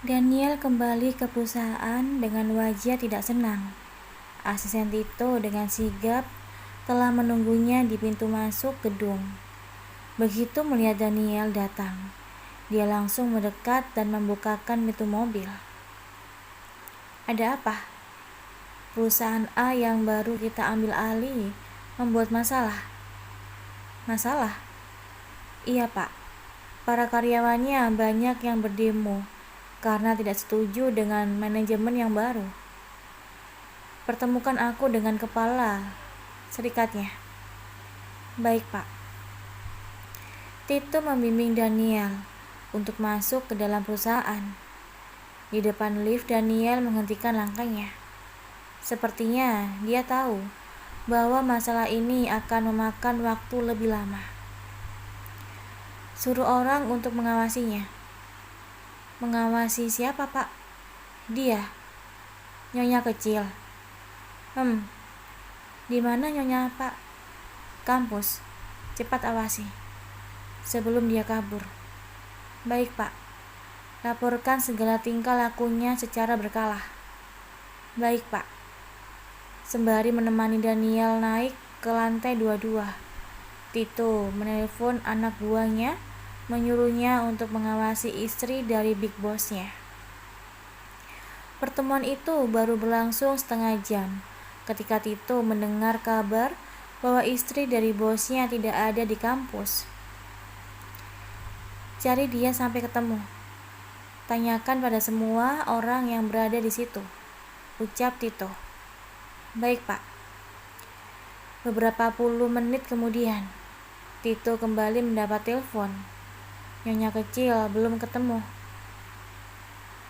Daniel kembali ke perusahaan dengan wajah tidak senang. Asisten Tito dengan sigap telah menunggunya di pintu masuk gedung. Begitu melihat Daniel datang, dia langsung mendekat dan membukakan pintu mobil. Ada apa? Perusahaan A yang baru kita ambil alih membuat masalah. Masalah? Iya, Pak. Para karyawannya banyak yang berdemo karena tidak setuju dengan manajemen yang baru. Pertemukan aku dengan kepala serikatnya. Baik, Pak. Tito membimbing Daniel untuk masuk ke dalam perusahaan. Di depan lift, Daniel menghentikan langkahnya. Sepertinya dia tahu bahwa masalah ini akan memakan waktu lebih lama. Suruh orang untuk mengawasinya. Mengawasi siapa, Pak? Dia. Nyonya kecil. Di mana Nyonya, Pak? Kampus. Cepat awasi sebelum dia kabur. Baik, Pak. Laporkan segala tingkah lakunya secara berkala. Baik, Pak. Sembari menemani Daniel naik ke lantai 22, Tito menelpon anak buahnya, menyuruhnya untuk mengawasi istri dari big boss-nya. Pertemuan itu baru berlangsung setengah jam ketika Tito mendengar kabar bahwa istri dari bosnya tidak ada di kampus. Cari dia sampai ketemu. Tanyakan pada semua orang yang berada di situ, ucap Tito. Baik, Pak. Beberapa puluh menit kemudian, Tito kembali mendapat telepon. Nyonya kecil belum ketemu.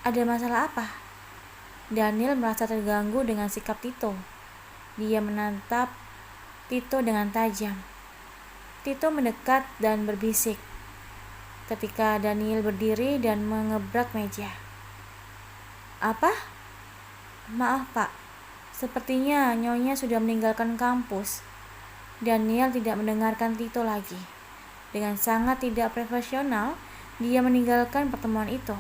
Ada masalah apa? Daniel merasa terganggu dengan sikap Tito. Dia menatap Tito dengan tajam. Tito mendekat dan berbisik ketika Daniel berdiri dan mengebrak meja. Apa? Maaf, Pak. Sepertinya Nyonya sudah meninggalkan kampus. Daniel tidak mendengarkan Tito lagi. Dengan sangat tidak profesional, dia meninggalkan pertemuan itu.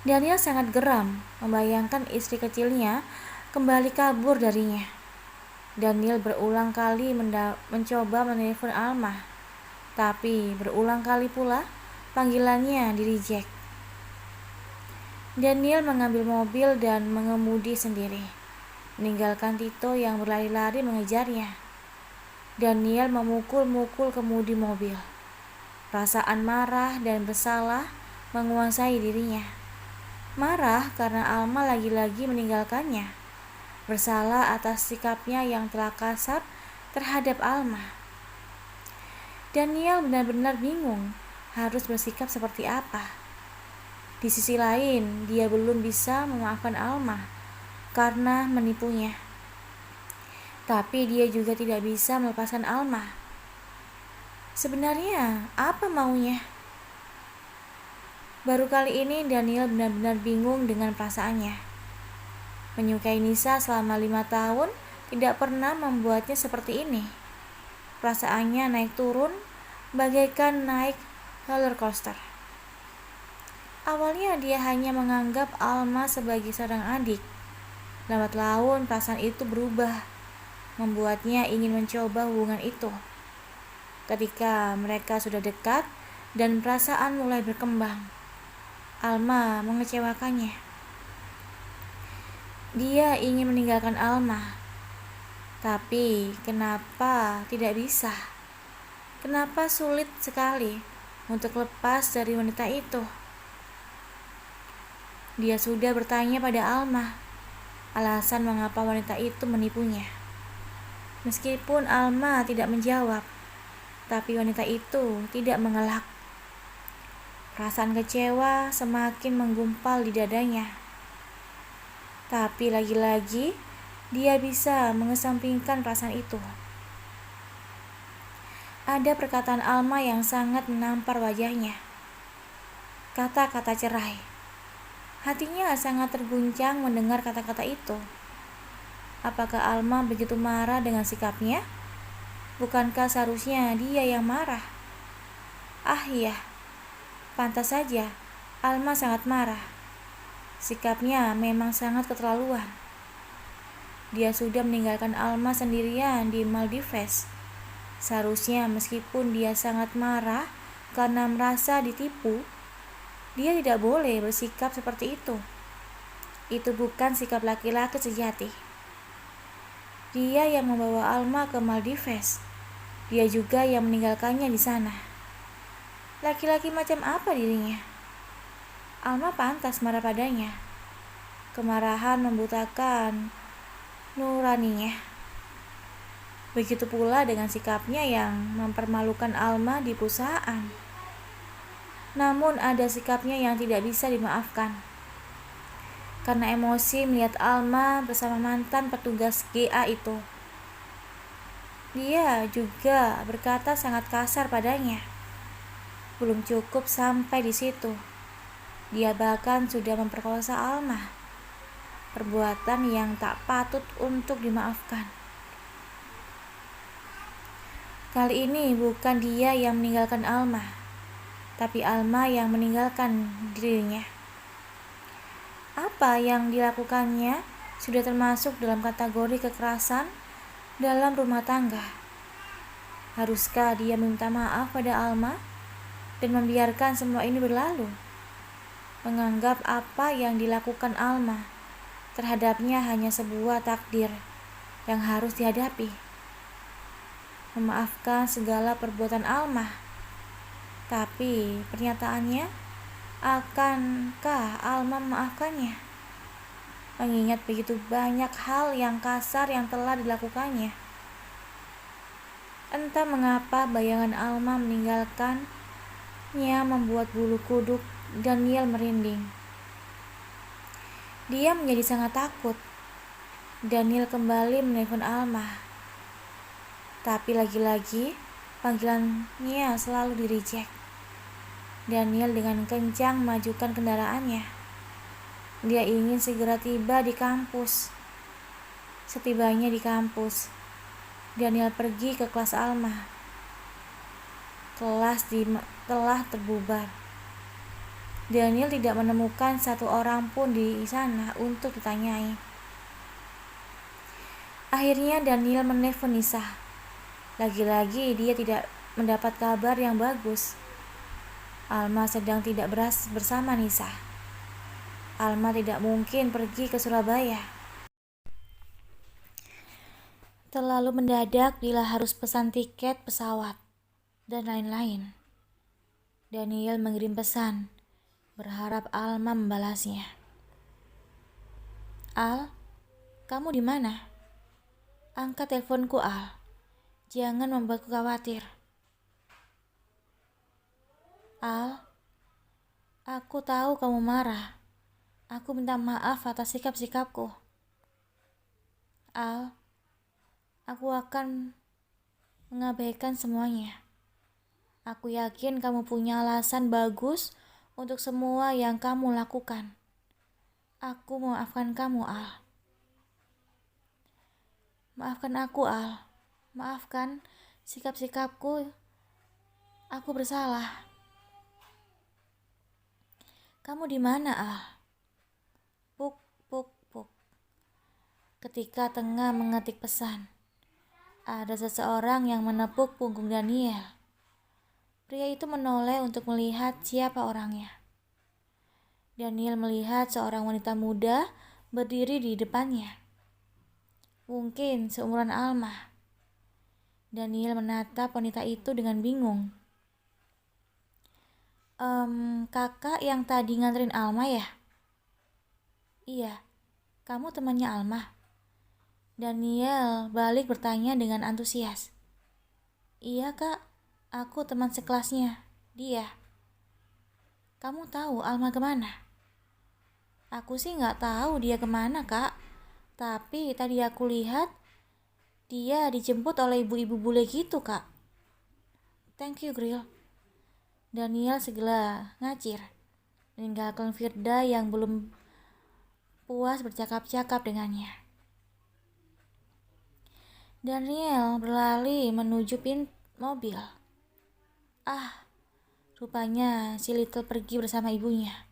Daniel sangat geram membayangkan istri kecilnya kembali kabur darinya. Daniel berulang kali mencoba menelpon Alma, tapi berulang kali pula panggilannya di-reject. Daniel mengambil mobil dan mengemudi sendiri, meninggalkan Tito yang berlari-lari mengejarnya. Daniel memukul-mukul kemudi mobil. Perasaan marah dan bersalah menguasai dirinya. Marah karena Alma lagi-lagi meninggalkannya. Bersalah atas sikapnya yang telah kasar terhadap Alma. Daniel benar-benar bingung harus bersikap seperti apa. Di sisi lain, dia belum bisa memaafkan Alma karena menipunya. Tapi dia juga tidak bisa melepaskan Alma. Sebenarnya apa maunya? Baru kali ini Daniel benar-benar bingung dengan perasaannya. Menyukai Nisa selama 5 tahun tidak pernah membuatnya seperti ini. Perasaannya naik turun bagaikan naik roller coaster. Awalnya dia hanya menganggap Alma sebagai seorang adik. Lambat laun perasaan itu berubah, membuatnya ingin mencoba hubungan itu. Ketika mereka sudah dekat dan perasaan mulai berkembang, Alma mengecewakannya. Dia ingin meninggalkan Alma, tapi kenapa tidak bisa? Kenapa sulit sekali untuk lepas dari wanita itu? Dia sudah bertanya pada Alma alasan mengapa wanita itu menipunya. Meskipun Alma tidak menjawab, tapi wanita itu tidak mengelak. Perasaan kecewa semakin menggumpal di dadanya. Tapi lagi-lagi dia bisa mengesampingkan perasaan itu. Ada perkataan Alma yang sangat menampar wajahnya. Kata-kata cerai. Hatinya sangat terguncang mendengar kata-kata itu. Apakah Alma begitu marah dengan sikapnya? Bukankah seharusnya dia yang marah? Ah iya, pantas saja Alma sangat marah. Sikapnya memang sangat keterlaluan. Dia sudah meninggalkan Alma sendirian di Maldives. Seharusnya meskipun dia sangat marah karena merasa ditipu, dia tidak boleh bersikap seperti itu. Itu bukan sikap laki-laki sejati. Dia yang membawa Alma ke Maldives. Dia juga yang meninggalkannya di sana. Laki-laki macam apa dirinya? Alma pantas marah padanya. Kemarahan membutakan nuraninya. Begitu pula dengan sikapnya yang mempermalukan Alma di perusahaan. Namun ada sikapnya yang tidak bisa dimaafkan. Karena emosi melihat Alma bersama mantan petugas GA itu. Dia juga berkata sangat kasar padanya. Belum cukup sampai di situ. Dia bahkan sudah memperkosa Alma. Perbuatan yang tak patut untuk dimaafkan. Kali ini bukan dia yang meninggalkan Alma, tapi Alma yang meninggalkan dirinya. Apa yang dilakukannya sudah termasuk dalam kategori kekerasan dalam rumah tangga. Haruskah dia meminta maaf pada Alma dan membiarkan semua ini berlalu? Menganggap apa yang dilakukan Alma terhadapnya hanya sebuah takdir yang harus dihadapi. Memaafkan segala perbuatan Alma. Tapi pernyataannya, akankah Alma memaafkannya? Mengingat begitu banyak hal yang kasar yang telah dilakukannya. Entah mengapa bayangan Alma meninggalkannya membuat bulu kuduk Daniel merinding. Dia menjadi sangat takut. Daniel kembali menelpon Alma. Tapi lagi-lagi panggilannya selalu di-reject. Daniel dengan kencang memajukan kendaraannya. Dia ingin segera tiba di kampus. Setibanya di kampus, Daniel pergi ke kelas Alma. Kelas telah terbubar. Daniel tidak menemukan satu orang pun di sana untuk ditanyai. Akhirnya Daniel menelpon Nisa. Lagi-lagi dia tidak mendapat kabar yang bagus. Alma sedang tidak bersama Nisa. Alma tidak mungkin pergi ke Surabaya. Terlalu mendadak bila harus pesan tiket pesawat dan lain-lain. Daniel mengirim pesan, berharap Alma membalasnya. Al, kamu di mana? Angkat teleponku, Al. Jangan membuatku khawatir. Al, aku tahu kamu marah. Aku minta maaf atas sikap-sikapku. Al, aku akan mengabaikan semuanya. Aku yakin kamu punya alasan bagus untuk semua yang kamu lakukan. Aku memaafkan kamu, Al. Maafkan aku, Al. Maafkan sikap-sikapku. Aku bersalah. Kamu di mana, Al? Puk, puk, puk. Ketika tengah mengetik pesan, ada seseorang yang menepuk punggung Daniel. Pria itu menoleh untuk melihat siapa orangnya. Daniel melihat seorang wanita muda berdiri di depannya. Mungkin seumuran Alma. Daniel menatap wanita itu dengan bingung. Kakak yang tadi nganterin Alma ya? Iya, kamu temannya Alma? Daniel balik bertanya dengan antusias. Iya kak, aku teman sekelasnya, dia. Kamu tahu Alma kemana? Aku sih gak tahu dia kemana kak, tapi tadi aku lihat dia dijemput oleh ibu-ibu bule gitu, Kak. Thank you, Grill. Daniel segera ngacir, meninggalkan Firda yang belum puas bercakap-cakap dengannya. Daniel berlari menuju pintu mobil. Rupanya si Little pergi bersama ibunya.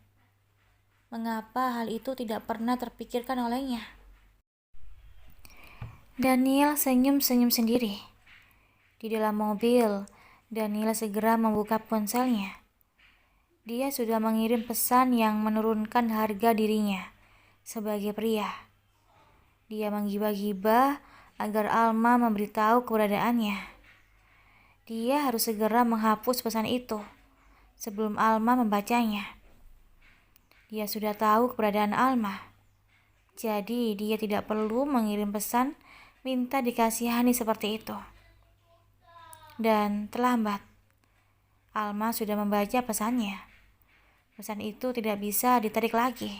Mengapa hal itu tidak pernah terpikirkan olehnya? Daniel senyum-senyum sendiri. Di dalam mobil, Daniel segera membuka ponselnya. Dia sudah mengirim pesan yang menurunkan harga dirinya sebagai pria. Dia menggibah-gibah agar Alma memberitahu keberadaannya. Dia harus segera menghapus pesan itu sebelum Alma membacanya. Dia sudah tahu keberadaan Alma, jadi dia tidak perlu mengirim pesan minta dikasihani seperti itu. Dan terlambat. Alma sudah membaca pesannya. Pesan itu tidak bisa ditarik lagi.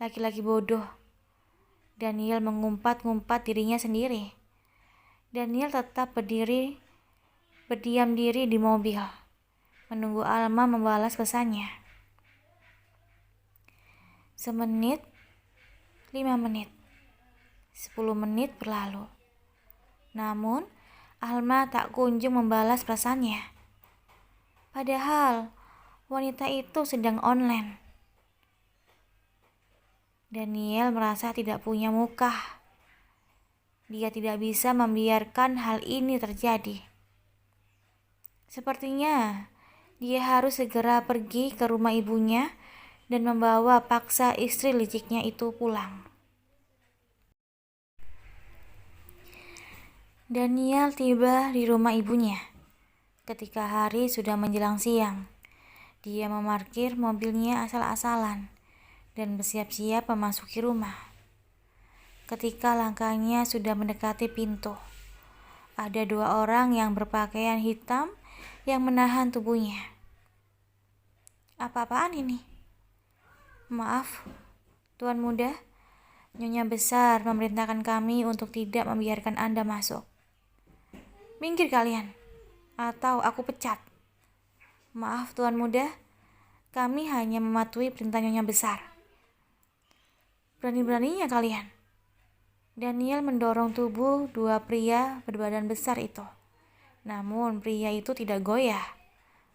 Laki-laki bodoh. Daniel mengumpat-ngumpat dirinya sendiri. Daniel tetap berdiam diri di mobil, menunggu Alma membalas pesannya. 1 menit, 5 menit, 10 menit berlalu. Namun, Alma tak kunjung membalas pesannya. Padahal, wanita itu sedang online. Daniel merasa tidak punya muka. Dia tidak bisa membiarkan hal ini terjadi. Sepertinya dia harus segera pergi ke rumah ibunya dan membawa paksa istri liciknya itu pulang. Daniel tiba di rumah ibunya ketika hari sudah menjelang siang. Dia memarkir mobilnya asal-asalan dan bersiap-siap memasuki rumah. Ketika langkahnya sudah mendekati pintu, ada 2 orang yang berpakaian hitam yang menahan tubuhnya. Apa-apaan ini? Maaf, Tuan Muda. Nyonya besar memerintahkan kami untuk tidak membiarkan Anda masuk. Minggir kalian, atau aku pecat. Maaf, Tuan Muda. Kami hanya mematuhi perintah Nyonya besar. Berani-beraninya kalian. Daniel mendorong tubuh 2 pria berbadan besar itu. Namun pria itu tidak goyah.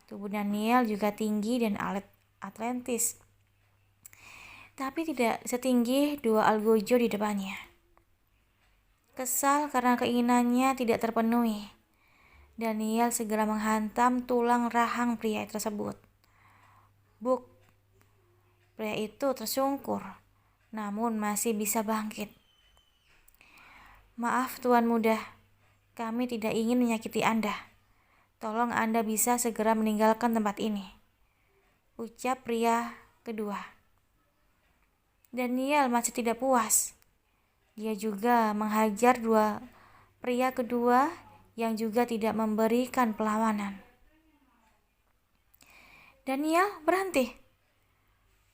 Tubuh Daniel juga tinggi dan atletis, tapi tidak setinggi 2 algojo di depannya. Kesal karena keinginannya tidak terpenuhi, Daniel segera menghantam tulang rahang pria tersebut. Buk! Pria itu tersungkur, namun masih bisa bangkit. Maaf Tuan Muda, kami tidak ingin menyakiti Anda. Tolong Anda bisa segera meninggalkan tempat ini, ucap pria kedua. Daniel masih tidak puas. Dia juga menghajar 2 pria kedua yang juga tidak memberikan perlawanan. Daniel, berhenti.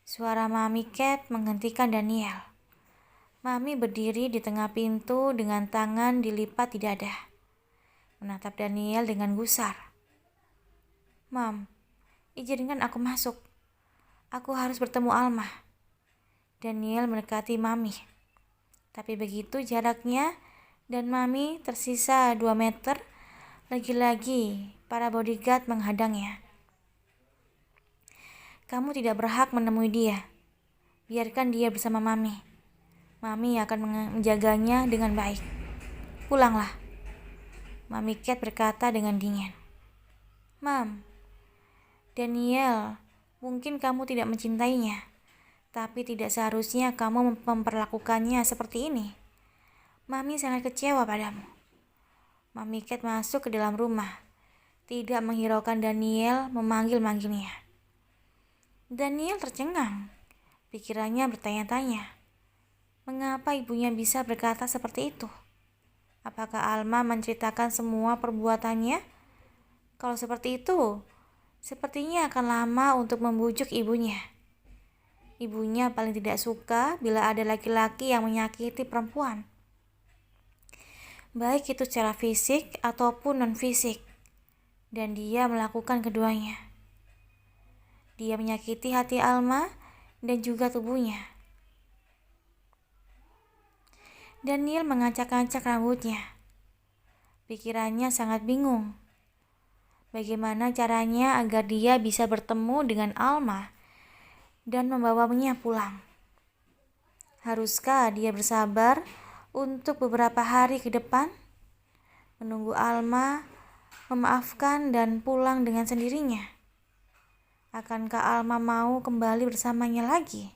Suara Mami Cat menghentikan Daniel. Mami berdiri di tengah pintu dengan tangan dilipat di dada, menatap Daniel dengan gusar. Mam, izinkan aku masuk. Aku harus bertemu Alma. Daniel mendekati Mami. Tapi begitu jaraknya dan Mami tersisa 2 meter, lagi-lagi para bodyguard menghadangnya. Kamu tidak berhak menemui dia. Biarkan dia bersama Mami. Mami akan menjaganya dengan baik. Pulanglah. Mami Cat berkata dengan dingin. Mam, Daniel, mungkin kamu tidak mencintainya, tapi tidak seharusnya kamu memperlakukannya seperti ini. Mami sangat kecewa padamu. Mami Cat masuk ke dalam rumah, tidak menghiraukan Daniel memanggil-manggilnya. Daniel tercengang. Pikirannya bertanya-tanya, mengapa ibunya bisa berkata seperti itu? Apakah Alma menceritakan semua perbuatannya? Kalau seperti itu, sepertinya akan lama untuk membujuk ibunya. Ibunya paling tidak suka bila ada laki-laki yang menyakiti perempuan, baik itu secara fisik ataupun non-fisik, dan dia melakukan keduanya. Dia menyakiti hati Alma dan juga tubuhnya. Daniel mengacak-acak rambutnya. Pikirannya sangat bingung. bagaimana caranya agar dia bisa bertemu dengan Alma dan membawanya pulang. Haruskah dia bersabar untuk beberapa hari ke depan, menunggu Alma memaafkan dan pulang dengan sendirinya? Akankah Alma mau kembali bersamanya lagi?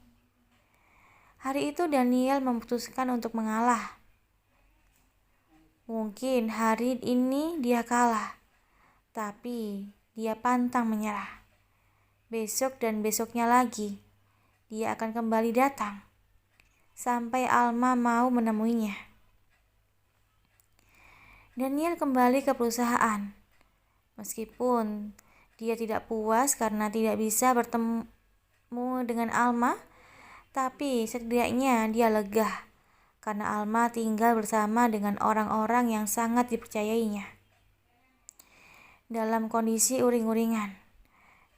Hari itu Daniel memutuskan untuk mengalah. Mungkin hari ini dia kalah, tapi dia pantang menyerah. Besok dan besoknya lagi, dia akan kembali datang sampai Alma mau menemuinya. Daniel kembali ke perusahaan. Meskipun dia tidak puas karena tidak bisa bertemu dengan Alma, tapi setidaknya dia lega karena Alma tinggal bersama dengan orang-orang yang sangat dipercayainya. Dalam kondisi uring-uringan,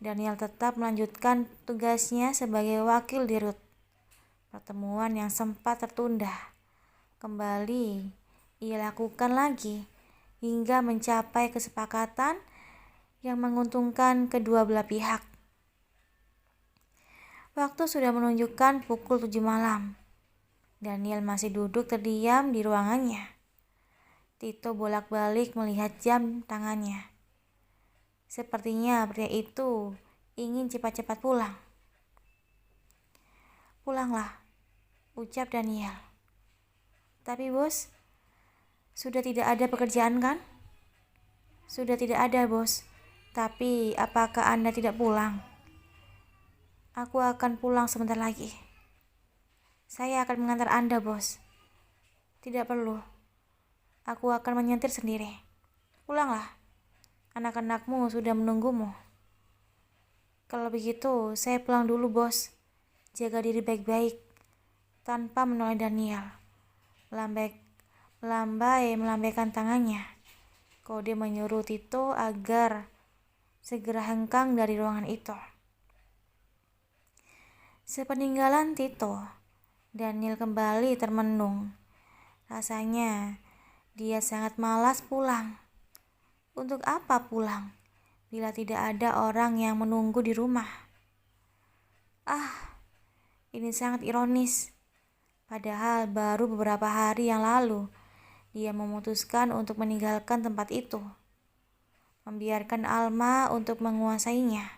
Daniel tetap melanjutkan tugasnya sebagai wakil dirut. Pertemuan yang sempat tertunda kembali ia lakukan lagi hingga mencapai kesepakatan yang menguntungkan kedua belah pihak. Waktu sudah menunjukkan pukul 7 malam. Daniel masih duduk terdiam di ruangannya. Tito bolak-balik melihat jam tangannya. Sepertinya pria itu ingin cepat-cepat pulang. Pulanglah, ucap Daniel. Tapi bos, sudah tidak ada pekerjaan kan? Sudah tidak ada bos. Tapi apakah Anda tidak pulang? Aku akan pulang sebentar lagi. Saya akan mengantar Anda bos. Tidak perlu. Aku akan menyetir sendiri. Pulanglah. Anak-anakmu sudah menunggumu. Kalau begitu, saya pulang dulu bos. Jaga diri baik-baik. Tanpa menoleh Daniel melambaikan tangannya. Kode menyuruh Tito agar segera hengkang dari ruangan itu. Sepeninggalan Tito, Daniel kembali termenung. Rasanya dia sangat malas pulang. Untuk apa pulang bila tidak ada orang yang menunggu di rumah? Ini sangat ironis. Padahal baru beberapa hari yang lalu dia memutuskan untuk meninggalkan tempat itu, membiarkan Alma untuk menguasainya.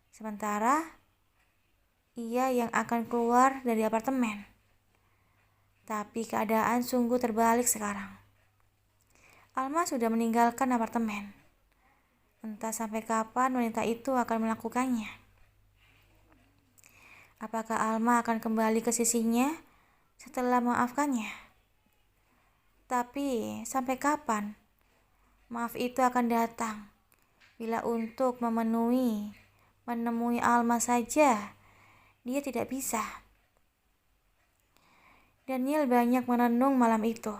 Sementara ia yang akan keluar dari apartemen. Tapi keadaan sungguh terbalik sekarang. Alma sudah meninggalkan apartemen. Entah sampai kapan wanita itu akan melakukannya. Apakah Alma akan kembali ke sisinya setelah memaafkannya? Tapi sampai kapan maaf itu akan datang bila untuk menemui Alma saja dia tidak bisa? Daniel banyak merenung malam itu.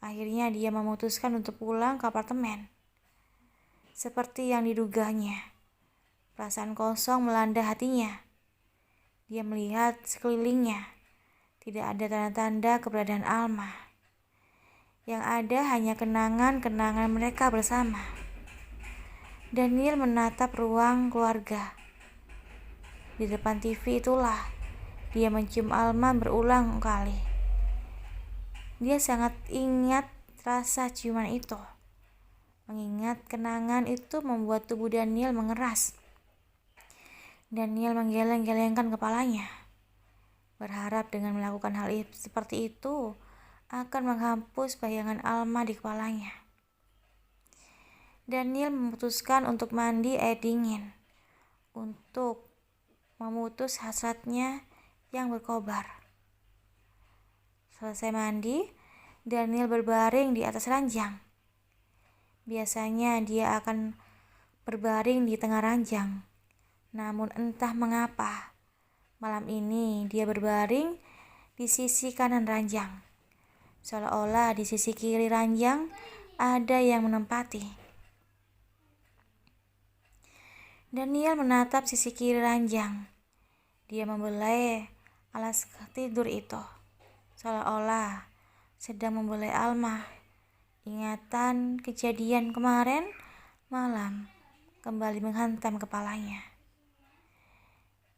Akhirnya dia memutuskan untuk pulang ke apartemen. Seperti yang diduganya, perasaan kosong melanda hatinya. Dia melihat sekelilingnya. Tidak ada tanda-tanda keberadaan Alma. Yang ada hanya kenangan-kenangan mereka bersama. Daniel menatap ruang keluarga. Di depan TV itulah dia mencium Alma berulang kali. Dia sangat ingat rasa ciuman itu. Mengingat kenangan itu membuat tubuh Daniel mengeras. Daniel menggeleng-gelengkan kepalanya, berharap dengan melakukan hal seperti itu akan menghapus bayangan Alma di kepalanya. Daniel memutuskan untuk mandi air dingin untuk memutus hasratnya yang berkobar. Selesai mandi, Daniel berbaring di atas ranjang. Biasanya dia akan berbaring di tengah ranjang. Namun entah mengapa, malam ini dia berbaring di sisi kanan ranjang. Seolah-olah di sisi kiri ranjang ada yang menempati. Daniel menatap sisi kiri ranjang. Dia membelai alas tidur itu, seolah-olah sedang membelai Alma. Ingatan kejadian kemarin Malam kembali menghantam kepalanya.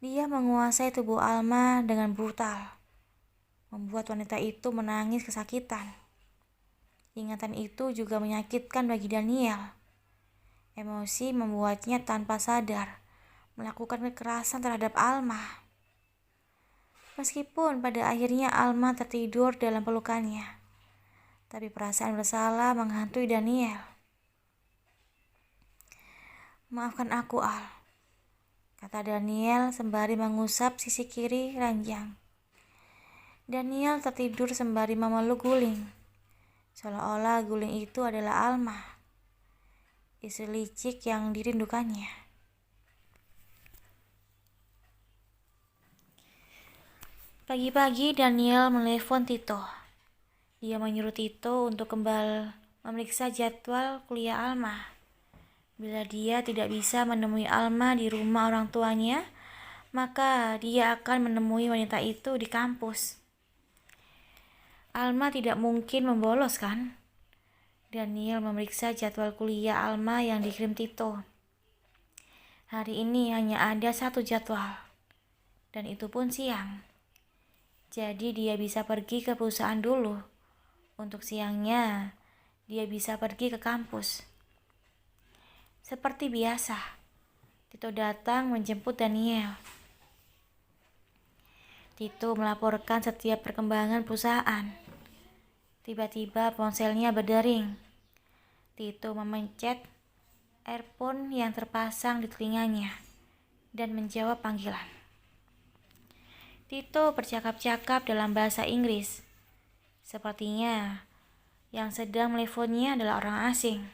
Dia menguasai tubuh Alma dengan brutal, membuat wanita itu menangis kesakitan. Ingatan itu juga menyakitkan bagi Daniel. Emosi membuatnya tanpa sadar melakukan kekerasan terhadap Alma. Meskipun pada akhirnya Alma tertidur dalam pelukannya, tapi perasaan bersalah menghantui Daniel. "Maafkan aku, Al," kata Daniel sembari mengusap sisi kiri ranjang. Daniel tertidur sembari memeluk guling, seolah-olah guling itu adalah Alma, istri licik yang dirindukannya. Pagi-pagi Daniel menelepon Tito. Dia menyuruh Tito untuk kembali memeriksa jadwal kuliah Alma. Bila dia tidak bisa menemui Alma di rumah orang tuanya, maka dia akan menemui wanita itu di kampus. Alma tidak mungkin membolos, kan? Daniel memeriksa jadwal kuliah Alma yang dikirim Tito. Hari ini hanya ada satu jadwal, dan itu pun siang. Jadi dia bisa pergi ke perusahaan dulu. Untuk siangnya, dia bisa pergi ke kampus. Seperti biasa, Tito datang menjemput Daniel. Tito melaporkan setiap perkembangan perusahaan. Tiba-tiba ponselnya berdering. Tito memencet earphone yang terpasang di telinganya dan menjawab panggilan. Tito bercakap-cakap dalam bahasa Inggris. Sepertinya yang sedang meneleponnya adalah orang asing.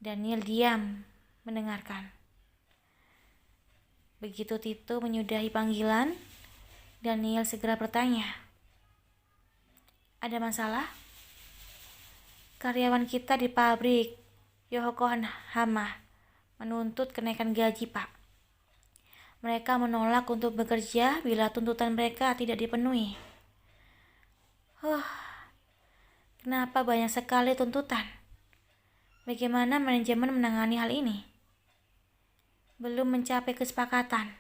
Daniel diam mendengarkan. Begitu Tito menyudahi panggilan, Daniel segera bertanya, "Ada masalah?" "Karyawan kita di pabrik Yokohama menuntut kenaikan gaji, Pak. Mereka menolak untuk bekerja bila tuntutan mereka tidak dipenuhi." Kenapa banyak sekali tuntutan? Bagaimana manajemen menangani hal ini? Belum mencapai kesepakatan.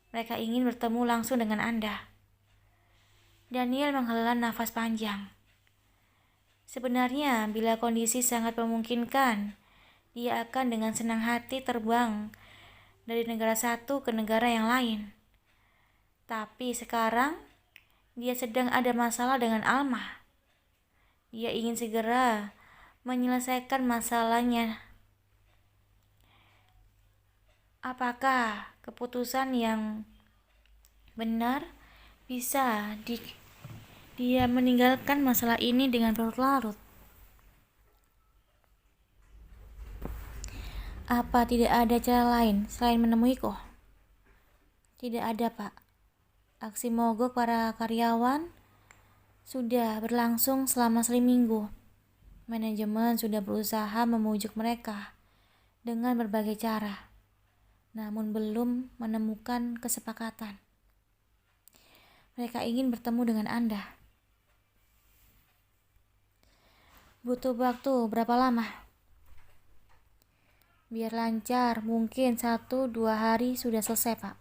Mereka ingin bertemu langsung dengan Anda. Daniel menghela nafas panjang. Sebenarnya, bila kondisi sangat memungkinkan, dia akan dengan senang hati terbang dari negara satu ke negara yang lain. Tapi sekarang, dia sedang ada masalah dengan Alma. Dia ingin segera menyelesaikan masalahnya. Apakah keputusan yang benar bisa dia meninggalkan masalah ini dengan berlarut-larut? Apa tidak ada cara lain selain menemuiku? Tidak ada, Pak. Aksi mogok para karyawan sudah berlangsung selama seminggu. Manajemen sudah berusaha memujuk mereka dengan berbagai cara, namun belum menemukan kesepakatan. Mereka ingin bertemu dengan Anda. Butuh waktu berapa lama? Biar lancar, mungkin 1-2 hari sudah selesai, Pak.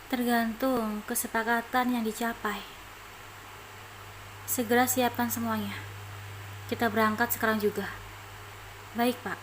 Tergantung kesepakatan yang dicapai. Segera siapkan semuanya. Kita berangkat sekarang juga. Baik, Pak.